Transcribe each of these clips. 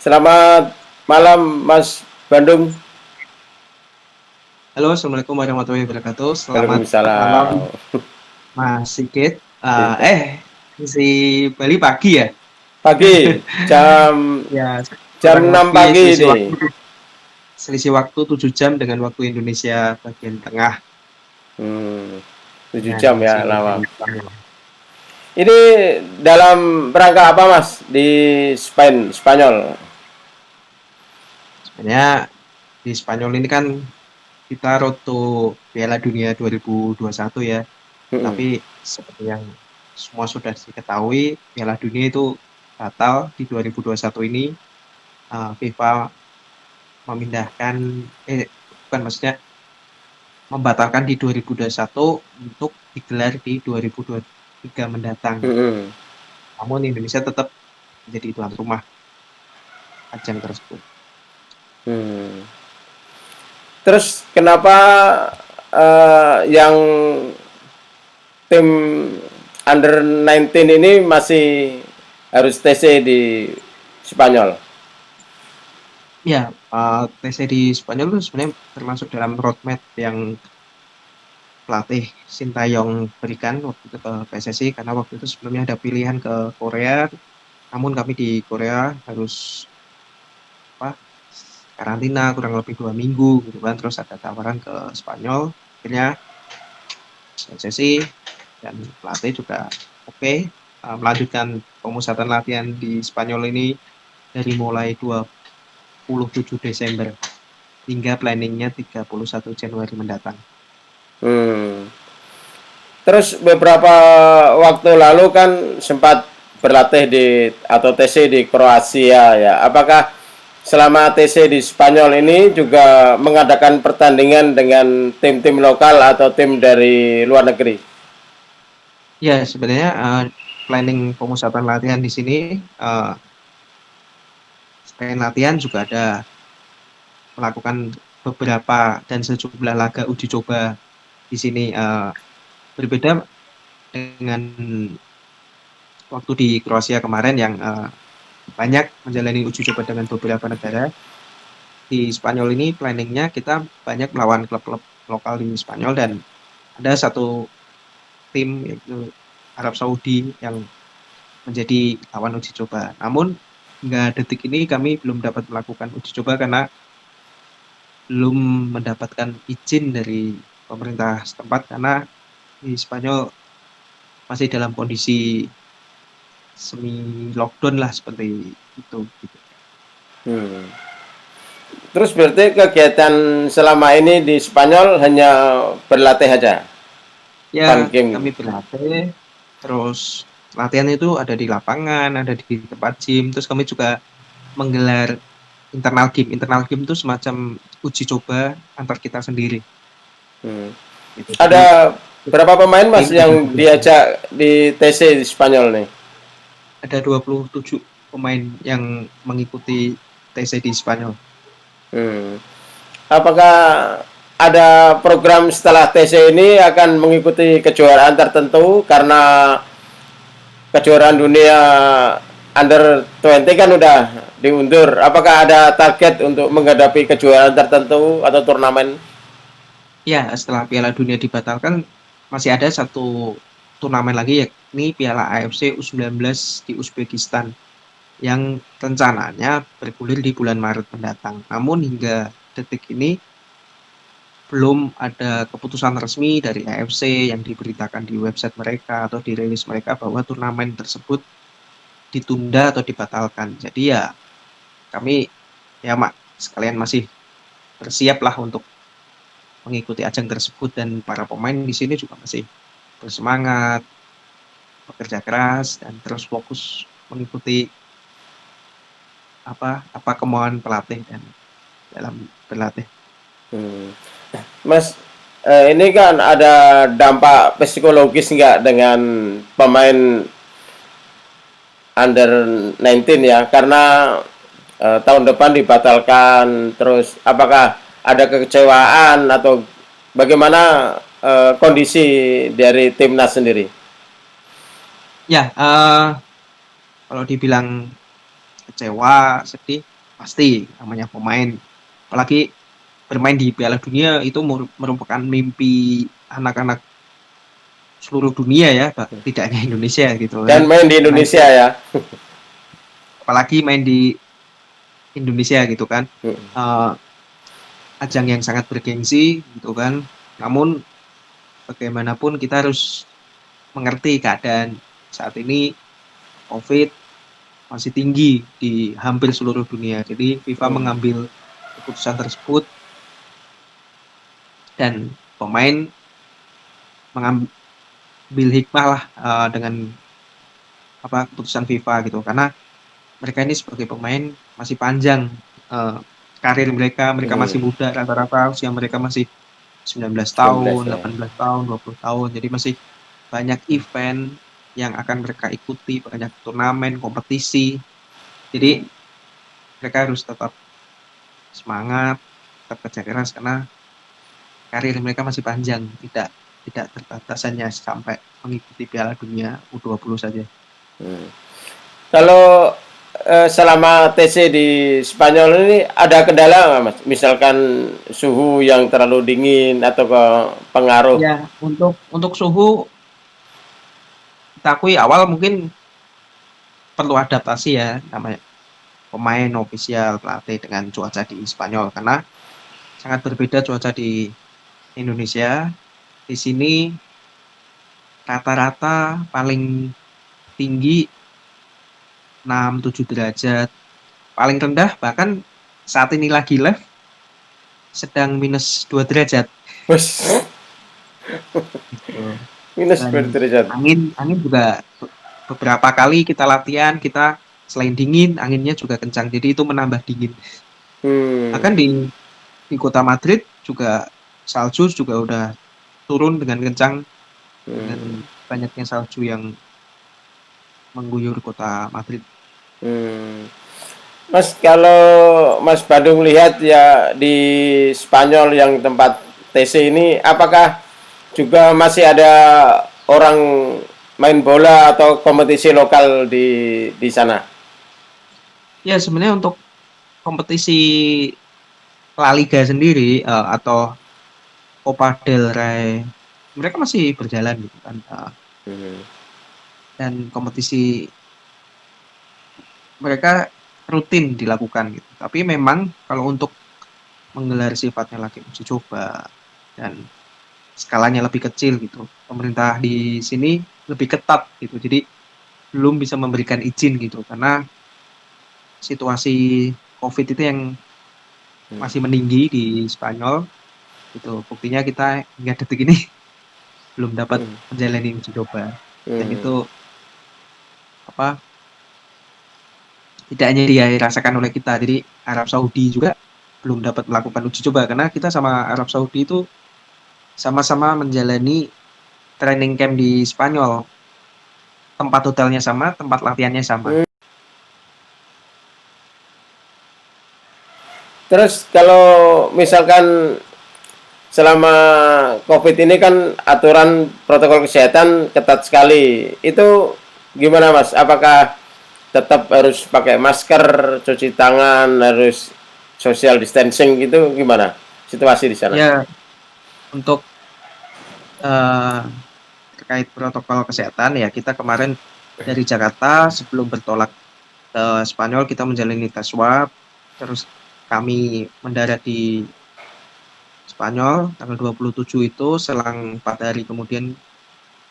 Selamat malam Mas Bandung. Halo, Assalamualaikum warahmatullahi wabarakatuh. Selamat malam, Waalaikumsalam. Mas Sigit. Gitu. Si Bali pagi ya? Pagi, Ya, jam kurang 6 lebih pagi ini. selisih waktu 7 jam dengan waktu Indonesia bagian tengah Hmm, 7 dengan jam ya sini jam lama. 8. Ini dalam rangka apa Mas di Spanyol? Sebenarnya di Spanyol ini kan kita road to Piala Dunia 2021 ya. Hmm. Tapi seperti yang semua sudah diketahui, Piala Dunia itu batal di 2021 ini. FIFA memindahkan bukan, maksudnya membatalkan di 2021 untuk digelar di 2023 mendatang. Hmm. Namun Indonesia tetap menjadi tuan rumah ajang tersebut. Hmm. Terus kenapa yang tim under 19 ini masih harus TC di Spanyol? Ya, TC di Spanyol itu sebenarnya termasuk dalam roadmap yang pelatih Sintayong berikan waktu itu ke PSSI, karena waktu itu sebelumnya ada pilihan ke Korea, namun kami di Korea harus apa, karantina kurang lebih 2 minggu gitu kan, terus ada tawaran ke Spanyol. Akhirnya PSSI dan pelatih juga oke, melanjutkan pemusatan latihan di Spanyol ini dari mulai 27 Desember hingga planningnya 31 Januari mendatang. Hmm. Terus beberapa waktu lalu kan sempat berlatih di atau TC di Kroasia ya. Apakah selama TC di Spanyol ini juga mengadakan pertandingan dengan tim-tim lokal atau tim dari luar negeri? Ya, sebenarnya planning pemusatan latihan di sini, uh, selain latihan juga ada melakukan beberapa dan sejumlah laga uji coba di sini. Berbeda dengan waktu di Kroasia kemarin yang banyak menjalani uji coba dengan beberapa negara. Di Spanyol ini planningnya kita banyak melawan klub-klub lokal di Spanyol, dan ada satu tim yaitu Arab Saudi yang menjadi lawan uji coba. Namun hingga detik ini kami belum dapat melakukan uji coba karena belum mendapatkan izin dari pemerintah setempat, karena di Spanyol masih dalam kondisi semi lockdown lah seperti itu gitu. Hmm. Terus berarti kegiatan selama ini di Spanyol hanya berlatih aja, Ya, fun game. kami berlatih, terus latihan itu ada di lapangan, ada di tempat gym, terus kami juga menggelar internal game. Internal game itu semacam uji coba antar kita sendiri Hmm. gitu. Jadi Ada berapa pemain tim Mas ada yang 30. diajak di TC di Spanyol nih? Ada 27 pemain yang mengikuti TC di Spanyol. Hmm. Apakah ada program setelah TC ini akan mengikuti kejuaraan tertentu karena kejuaraan dunia under 20 kan udah diundur. Apakah ada target untuk menghadapi kejuaraan tertentu atau turnamen? Ya, setelah Piala Dunia dibatalkan, masih ada satu turnamen lagi, yakni Piala AFC U19 di Uzbekistan, yang rencananya bergulir di bulan Maret mendatang. Namun hingga detik ini belum ada keputusan resmi dari AFC yang diberitakan di website mereka atau dirilis mereka bahwa turnamen tersebut ditunda atau dibatalkan. Jadi ya kami, ya mak, sekalian masih bersiap lah untuk mengikuti ajang tersebut, dan para pemain di sini juga masih bersemangat, bekerja keras, dan terus fokus mengikuti apa kemauan pelatih dan dalam berlatih. Hmm. Mas, ini kan ada dampak psikologis nggak dengan pemain under 19 ya? Karena tahun depan dibatalkan, terus apakah ada kekecewaan atau bagaimana kondisi dari timnas sendiri? Ya, kalau dibilang kecewa, sedih, pasti namanya pemain. Apalagi bermain di Piala Dunia itu merupakan mimpi anak-anak seluruh dunia ya, tidak hanya Indonesia gitu kan. Dan main di Nah itu Indonesia ya. apalagi main di Indonesia gitu kan. Hmm. Eh, Ajang yang sangat bergengsi gitu kan. Namun bagaimanapun kita harus mengerti keadaan saat ini COVID masih tinggi di hampir seluruh dunia. Jadi FIFA Hmm. mengambil keputusan tersebut dan pemain mengambil hikmah lah dengan keputusan FIFA gitu. Karena mereka ini sebagai pemain masih panjang eh, karir mereka, mereka masih Hmm. muda, rata-rata usia mereka masih 19 tahun, 19 ya. 18 tahun, 20 tahun. Jadi masih banyak event yang akan mereka ikuti, banyak turnamen, kompetisi. Jadi mereka harus tetap semangat, tetap kerja keras karena karir mereka masih panjang, tidak terbatas hanya sampai mengikuti Piala Dunia U20 saja. Hmm. Kalau selama TC di Spanyol ini ada kendala nggak Mas? Misalkan suhu yang terlalu dingin atau ke pengaruh. Ya, untuk suhu kita akui awal mungkin perlu adaptasi ya namanya pemain ofisial pelatih dengan cuaca di Spanyol karena sangat berbeda cuaca di Indonesia. Di sini rata-rata paling tinggi 6-7 derajat. Paling rendah bahkan saat ini lagi live sedang -2 derajat. Wes, Gitu. minus Dan derajat. angin angin juga beberapa kali kita latihan kita selain dingin anginnya juga kencang jadi itu menambah dingin. Hmm. Bahkan di kota Madrid juga salju juga udah turun dengan kencang dengan Hmm. banyaknya salju yang mengguyur kota Madrid. Hmm. Mas, kalau Mas Badung lihat ya di Spanyol yang tempat TC ini, apakah juga masih ada orang main bola atau kompetisi lokal di sana? Ya sebenarnya untuk kompetisi La Liga sendiri atau Copa del Rey mereka masih berjalan gitu kan. Hmm. Dan kompetisi mereka rutin dilakukan gitu. Tapi memang kalau untuk menggelar sifatnya lagi uji coba dan skalanya lebih kecil gitu. Pemerintah di sini lebih ketat gitu. Jadi belum bisa memberikan izin gitu karena situasi COVID itu yang masih meninggi di Spanyol gitu. Buktinya kita hingga detik ini belum dapat Hmm. menjalani uji coba. Dan Hmm. itu apa tidak hanya dirasakan oleh kita. Jadi Arab Saudi juga belum dapat melakukan uji coba karena kita sama Arab Saudi itu sama-sama menjalani training camp di Spanyol. Tempat hotelnya sama, tempat latihannya sama. Hmm. Terus kalau misalkan selama COVID ini kan aturan protokol kesehatan ketat sekali. Itu gimana Mas? Apakah tetap harus pakai masker, cuci tangan, harus social distancing gitu gimana situasi di sana? Ya, untuk eh, terkait protokol kesehatan ya kita kemarin dari Jakarta sebelum bertolak ke Spanyol kita menjalani tes swab, terus kami mendarat di Spanyol tanggal 27 itu selang 4 hari kemudian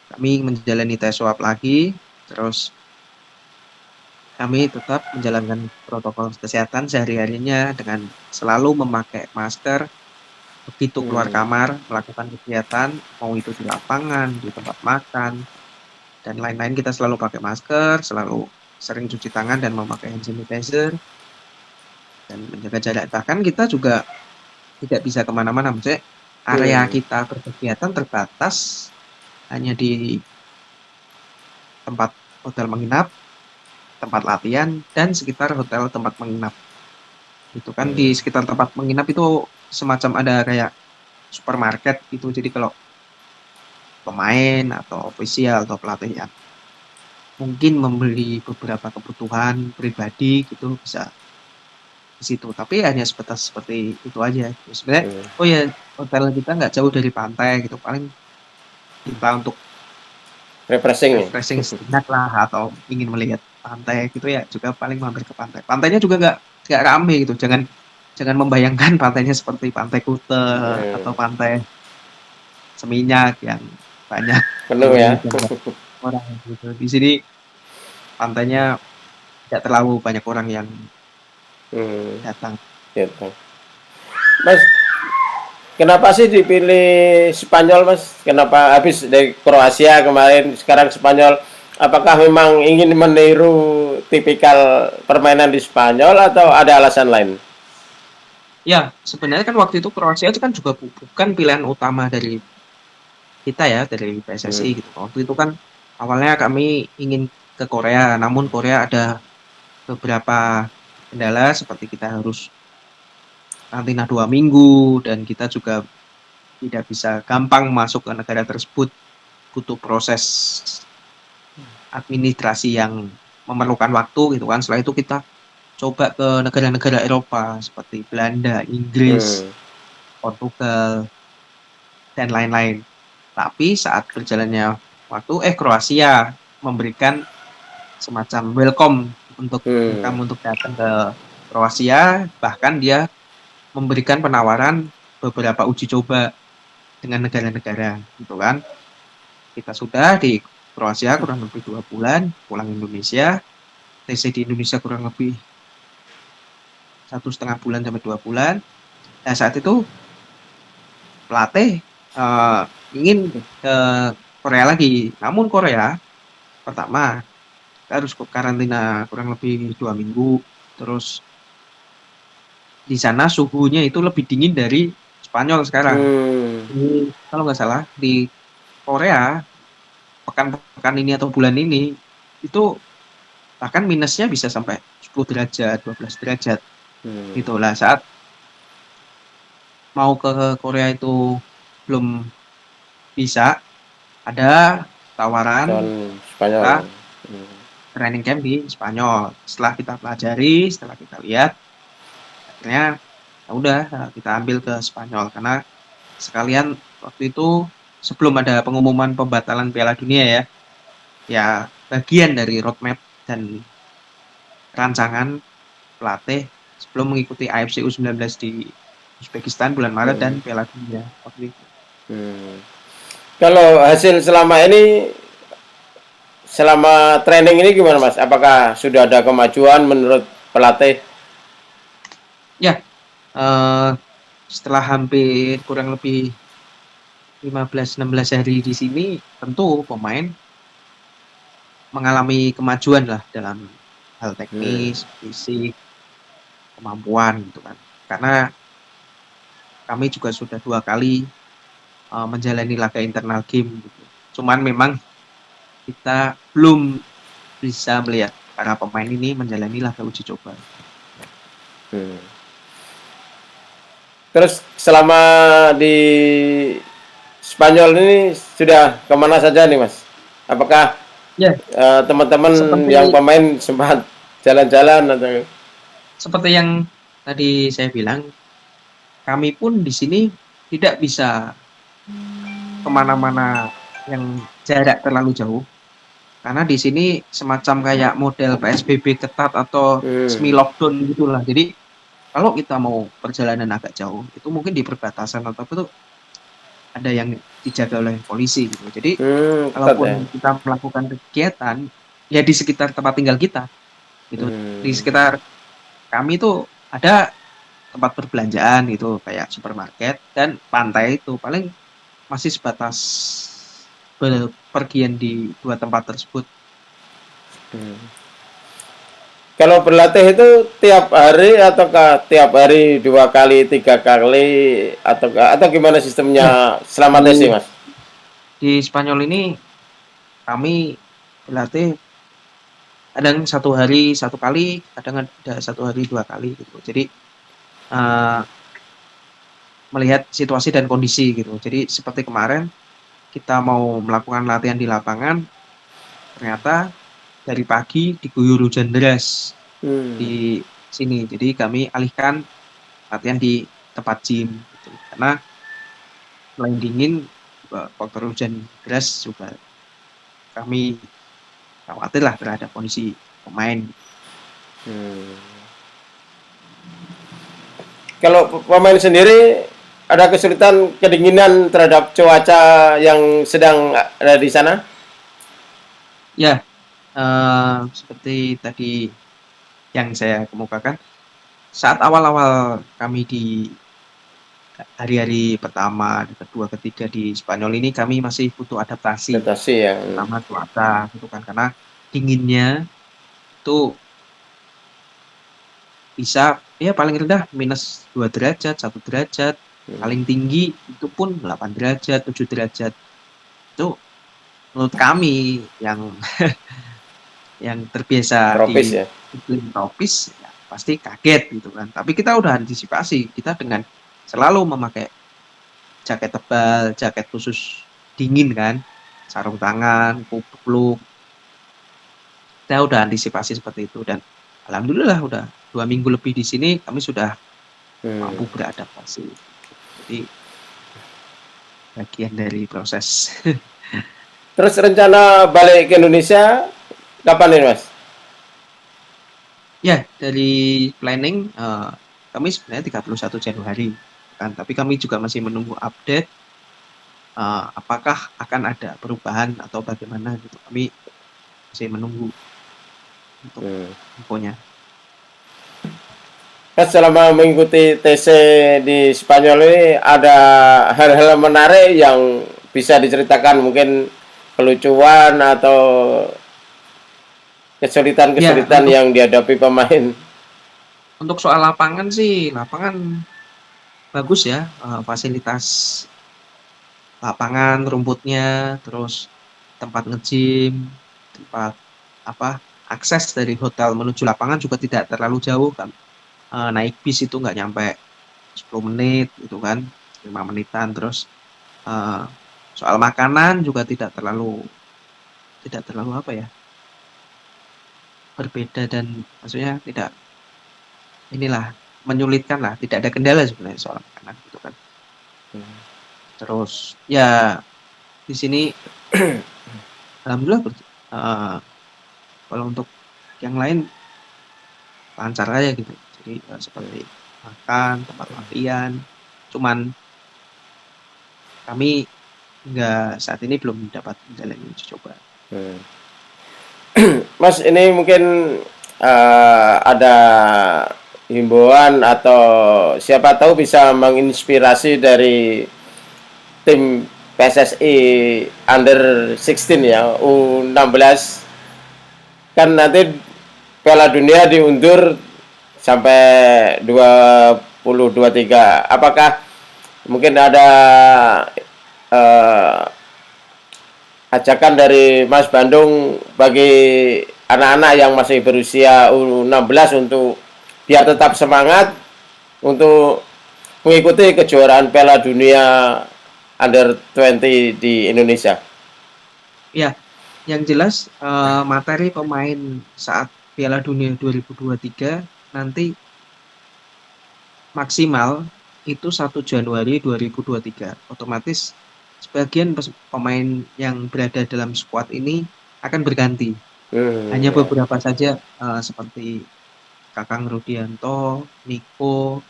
kami menjalani tes swab lagi, terus kami tetap menjalankan protokol kesehatan sehari-harinya dengan selalu memakai masker begitu keluar Hmm. kamar, melakukan kegiatan, mau itu di lapangan, di tempat makan, dan lain-lain kita selalu pakai masker, selalu sering cuci tangan dan memakai hand sanitizer, dan menjaga jarak. Bahkan kita juga tidak bisa kemana-mana, maksudnya area Hmm. kita berkegiatan terbatas hanya di tempat hotel menginap, tempat latihan, dan sekitar hotel tempat menginap. Itu kan di Hmm. sekitar tempat menginap itu semacam ada kayak supermarket gitu. Jadi kalau pemain atau ofisial atau pelatih yang mungkin membeli beberapa kebutuhan pribadi gitu bisa ke situ. Tapi hanya sebatas seperti itu aja. Sebenarnya, Hmm. oh ya, hotel kita nggak jauh dari pantai gitu. Paling kita untuk Refreshing nih. refreshing sejenak lah atau ingin melihat pantai gitu ya juga paling mampir ke pantai. Pantainya juga nggak rame gitu. Jangan jangan membayangkan pantainya seperti Pantai Kute atau Hmm. Pantai Seminyak yang banyak Penuh pengunjung ya. dan banyak orang gitu. Di sini pantainya tidak terlalu banyak orang yang Hmm. datang. Gitu. Mas, kenapa sih dipilih Spanyol, Mas? Kenapa habis dari Kroasia kemarin, sekarang Spanyol? Apakah memang ingin meniru tipikal permainan di Spanyol atau ada alasan lain? Ya, sebenarnya kan waktu itu Kroasia itu kan juga bukan pilihan utama dari kita ya, dari Hmm. PSSI gitu. Waktu itu kan awalnya kami ingin ke Korea, namun Korea ada beberapa kendala seperti kita harus karantina 2 minggu dan kita juga tidak bisa gampang masuk ke negara tersebut, butuh proses administrasi yang memerlukan waktu gitu kan. Setelah itu kita coba ke negara-negara Eropa seperti Belanda, Inggris, Hmm. Portugal, dan lain-lain. Tapi saat berjalannya waktu, Kroasia memberikan semacam welcome untuk Hmm. welcome untuk datang ke Kroasia, bahkan dia memberikan penawaran beberapa uji coba dengan negara-negara, gitu kan. Kita sudah di Kroasia kurang lebih 2 bulan, pulang Indonesia, TC di Indonesia kurang lebih 1,5 bulan sampai 2 bulan. Nah saat itu pelatih ingin ke Korea lagi, namun Korea pertama kita harus karantina kurang lebih 2 minggu, terus di sana suhunya itu lebih dingin dari Spanyol sekarang. Hmm. Kalau nggak salah di Korea pekan-pekan ini atau bulan ini itu bahkan minusnya bisa sampai 10 derajat, 12 derajat. Hmm. Itulah saat mau ke Korea itu belum bisa, ada tawaran John Spanyol. kita Hmm. training camp di Spanyol. Setelah kita pelajari, setelah kita lihat, akhirnya ya udah kita ambil ke Spanyol karena sekalian waktu itu sebelum ada pengumuman pembatalan Piala Dunia ya, ya bagian dari roadmap dan rancangan pelatih sebelum mengikuti AFC U19 di Uzbekistan bulan Maret dan Hmm. Piala Dunia waktu itu. Hmm. Kalau hasil selama ini, selama training ini gimana, Mas? Apakah sudah ada kemajuan menurut pelatih? Ya, eh, setelah hampir kurang lebih 15-16 hari di sini, tentu pemain mengalami kemajuan lah dalam hal Hmm. teknis, fisik, kemampuan gitu kan. Karena kami juga sudah 2 kali menjalani laga internal game gitu. Cuman memang kita belum bisa melihat para pemain ini menjalani laga uji coba. Hmm. Terus selama di Spanyol ini sudah kemana saja nih, Mas? Apakah Ya, teman-teman yang seperti pemain sempat jalan-jalan atau? seperti yang tadi saya bilang, kami pun di sini tidak bisa kemana-mana yang jarak terlalu jauh. Karena di sini semacam kayak model PSBB ketat atau semi Hmm. lockdown gitulah. Jadi kalau kita mau perjalanan agak jauh, itu mungkin di perbatasan atau itu ada yang dijaga oleh polisi gitu. Jadi Hmm, ketat ya. kalaupun kita melakukan kegiatan ya di sekitar tempat tinggal kita gitu. Di Hmm. sekitar kami itu ada tempat perbelanjaan gitu kayak supermarket dan pantai itu paling masih sebatas bepergian di 2 tempat tersebut. Hmm. Kalau berlatih itu tiap hari ataukah tiap hari 2 kali, 3 kali atau gimana Ya, sistemnya selama tes sih, di Mas? di Spanyol ini kami berlatih kadang 1 hari 1 kali, kadang ada 1 hari 2 kali gitu. Jadi eh, melihat situasi dan kondisi gitu. Jadi seperti kemarin kita mau melakukan latihan di lapangan, ternyata dari pagi diguyur hujan deras Hmm. di sini. Jadi kami alihkan latihan di tempat gym gitu. Karena selain dingin, faktor hujan deras juga kami khawatir lah terhadap kondisi pemain. Hmm. Kalau pemain sendiri ada kesulitan kedinginan terhadap cuaca yang sedang ada di sana? Ya, seperti tadi yang saya kemukakan, saat awal-awal kami di hari-hari pertama, kedua, ketiga di Spanyol ini kami masih butuh adaptasi, Adaptasi ya. pertama cuaca gitu kan, karena dinginnya itu bisa ya paling rendah minus 2 derajat, 1 derajat, paling tinggi itu pun 8 derajat, 7 derajat. Itu menurut kami yang terbiasa Tropis di ya. iklim tropis ya pasti kaget gitu kan. Tapi kita udah antisipasi, kita dengan selalu memakai jaket tebal, jaket khusus dingin kan, sarung tangan, kupluk. Kita udah antisipasi seperti itu dan alhamdulillah udah 2 minggu lebih di sini kami sudah Hmm. mampu beradaptasi. Jadi bagian dari proses. Terus rencana balik ke Indonesia kapan nih Mas? Ya, dari planning kami sebenarnya 31 Januari kan, tapi kami juga masih menunggu update apakah akan ada perubahan atau bagaimana gitu. Kami masih menunggu untuk Hmm. infonya. Mas selama mengikuti TC di Spanyol ini ada hal-hal menarik yang bisa diceritakan, mungkin kelucuan atau Ya, kesulitan-kesulitan yang dihadapi pemain. untuk soal lapangan sih, lapangan bagus ya, fasilitas lapangan, rumputnya, terus tempat nge-gym, tempat apa akses dari hotel menuju lapangan juga tidak terlalu jauh kan. Naik bis itu nggak nyampe 10 menit gitu kan, 5 menitan. Terus eh, soal makanan juga tidak terlalu apa ya, berbeda dan maksudnya tidak inilah menyulitkan lah, tidak ada kendala sebenarnya soal makanan gitu kan. Terus ya di sini alhamdulillah kalau untuk yang lain lancar aja gitu. Jadi seperti makan, tempat latihan, cuman kami nggak saat ini belum dapat menjalani uji coba. Hmm. Mas ini mungkin ada himbauan atau siapa tahu bisa menginspirasi dari tim PSSI Under 16 ya, U16, kan nanti Piala Dunia diundur sampai 2023. Apakah mungkin ada eh, ajakan dari Mas Bandung bagi anak-anak yang masih berusia U16 untuk biar tetap semangat untuk mengikuti kejuaraan Piala Dunia Under 20 di Indonesia? Ya, yang jelas materi pemain saat Piala Dunia 2023 nanti maksimal itu 1 Januari 2023. Otomatis sebagian pemain yang berada dalam skuad ini akan berganti. Hanya Ya. beberapa saja seperti Kakang Rudianto, Niko,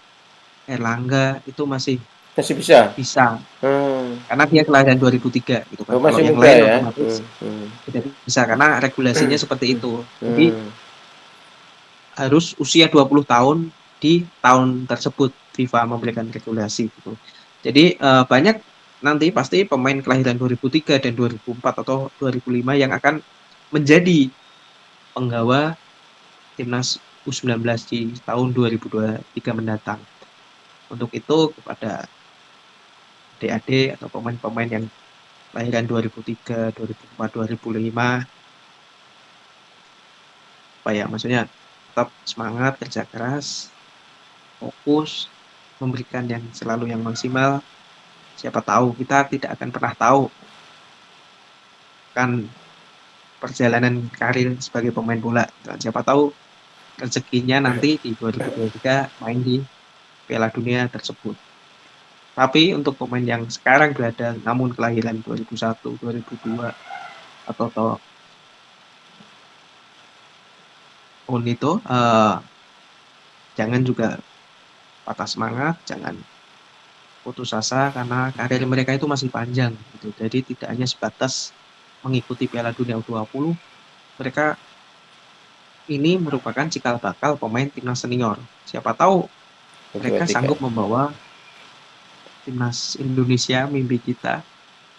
Erlangga itu masih Masih bisa. bisa Hmm. karena dia kelahiran 2003 gitu kan. Oh, Kalau masih yang muda lain ya. otomatis tidak bisa karena regulasinya seperti itu. Jadi Hmm. harus usia 20 tahun di tahun tersebut FIFA memberikan regulasi gitu. Jadi banyak nanti pasti pemain kelahiran 2003 dan 2004 atau 2005 yang akan menjadi penggawa timnas U19 di tahun 2023 mendatang. Untuk itu kepada adik-adik atau pemain-pemain yang kelahiran 2003, 2004, 2005 supaya maksudnya tetap semangat, kerja keras, fokus, memberikan yang selalu yang maksimal. Siapa tahu kita tidak akan pernah tahu kan perjalanan karir sebagai pemain bola. Dan siapa tahu rezekinya nanti di 2023 main di Piala Dunia tersebut. Tapi untuk pemain yang sekarang berada namun kelahiran 2001, 2002 atau tahun itu jangan juga patah semangat, jangan putus asa karena karir mereka itu masih panjang gitu. Jadi tidak hanya sebatas mengikuti Piala Dunia U20, mereka ini merupakan cikal bakal pemain timnas senior. Siapa tahu mereka 23. sanggup membawa timnas Indonesia mimpi kita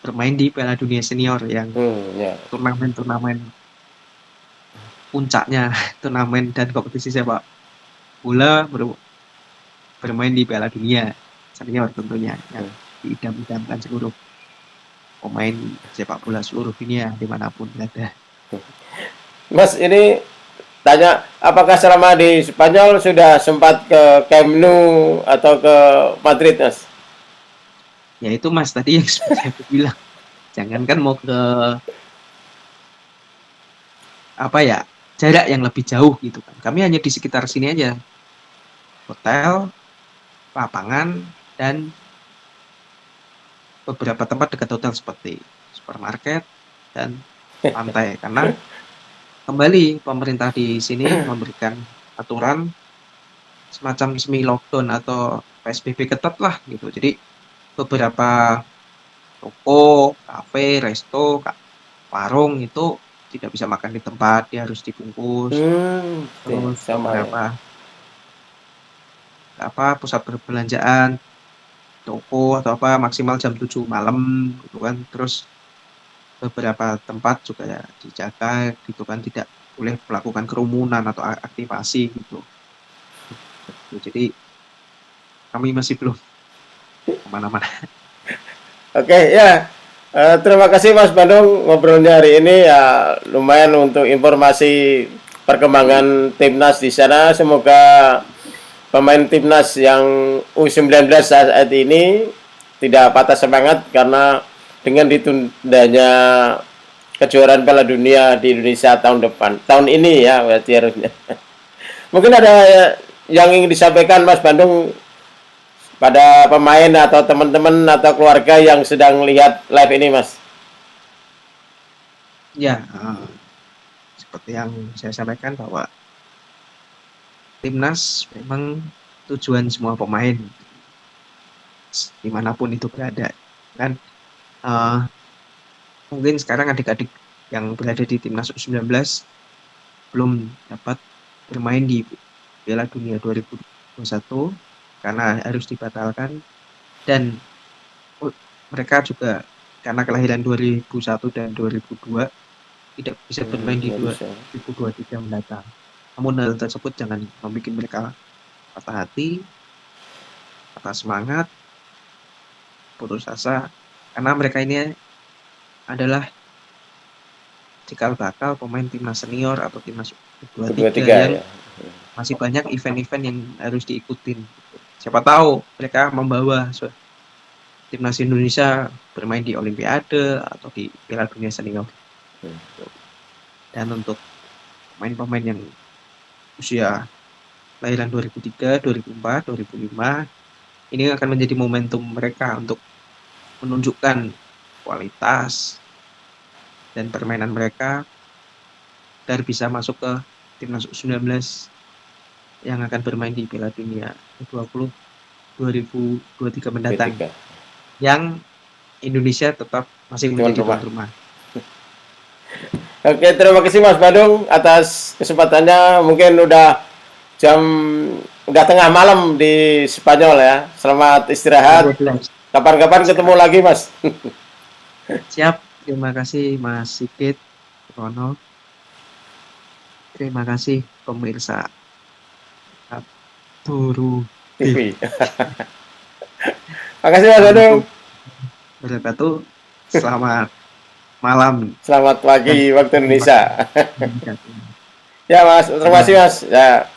bermain di Piala Dunia Senior yang Ya. turnamen-turnamen puncaknya turnamen dan kompetisi sepak bola bermain di Piala Dunia Senior tentunya yang diidam-idamkan seluruh pemain sepak bola seluruh dunia dimanapun berada. Mas, ini tanya, apakah selama di Spanyol sudah sempat ke Camp Nou atau ke Madrid, Mas? Ya itu Mas tadi yang seperti aku bilang, jangankan mau ke apa ya jarak yang lebih jauh gitu kan. Kami hanya di sekitar sini aja, hotel, lapangan, dan beberapa tempat dekat hotel seperti supermarket dan pantai. Karena kembali pemerintah di sini memberikan aturan semacam semi lockdown atau PSBB ketat lah gitu. Jadi beberapa toko, kafe, resto, warung itu tidak bisa makan di tempat, dia harus dibungkus. Terus Sama ya. beberapa pusat perbelanjaan, toko atau apa maksimal jam 7 malam gitu kan. Terus beberapa tempat juga ya dijaga gitu kan, tidak boleh melakukan kerumunan atau aktivasi gitu. Jadi kami masih belum kemana-mana. Oke, ya. Terima kasih Mas Bandung ngobrolnya hari ini ya, lumayan untuk informasi perkembangan timnas di sana. Semoga pemain timnas yang U19 saat ini tidak patah semangat karena dengan ditundanya kejuaraan Piala Dunia di Indonesia tahun depan. Tahun ini ya berarti harusnya. Mungkin ada yang ingin disampaikan Mas Bandung pada pemain atau teman-teman atau keluarga yang sedang lihat live ini, Mas? Ya, seperti yang saya sampaikan bahwa timnas memang tujuan semua pemain dimanapun itu berada kan. Mungkin sekarang adik-adik yang berada di timnas U19 belum dapat bermain di Piala Dunia 2021 karena harus dibatalkan, dan mereka juga karena kelahiran 2001 dan 2002 tidak bisa bermain di 2023 mendatang. Namun hal tersebut jangan membuat mereka patah hati, patah semangat, putus asa, karena mereka ini adalah cikal bakal pemain timnas senior atau timnas U23 yang ya. masih banyak event-event yang harus diikutin. Siapa tahu mereka membawa timnas Indonesia bermain di Olimpiade atau di Piala Dunia Senior. Dan untuk pemain-pemain yang usia lahiran 2003, 2004, 2005, ini akan menjadi momentum mereka untuk menunjukkan kualitas dan permainan mereka agar bisa masuk ke timnas U19 yang akan bermain di Piala Dunia U20 2023 mendatang. Yang Indonesia tetap masih menjadi tuan rumah. Oke, terima kasih Mas Bandung atas kesempatannya. Mungkin udah tengah malam di Spanyol ya. Selamat istirahat. Kapan-kapan ketemu lagi, Mas. Siap, terima kasih Mas Sigit, Rono. Terima kasih pemirsa Turu TV. Makasih Mas Bandung. Wabarakatuh. Selamat malam. Selamat pagi waktu Indonesia. Ya Mas, terima kasih Mas. Ya.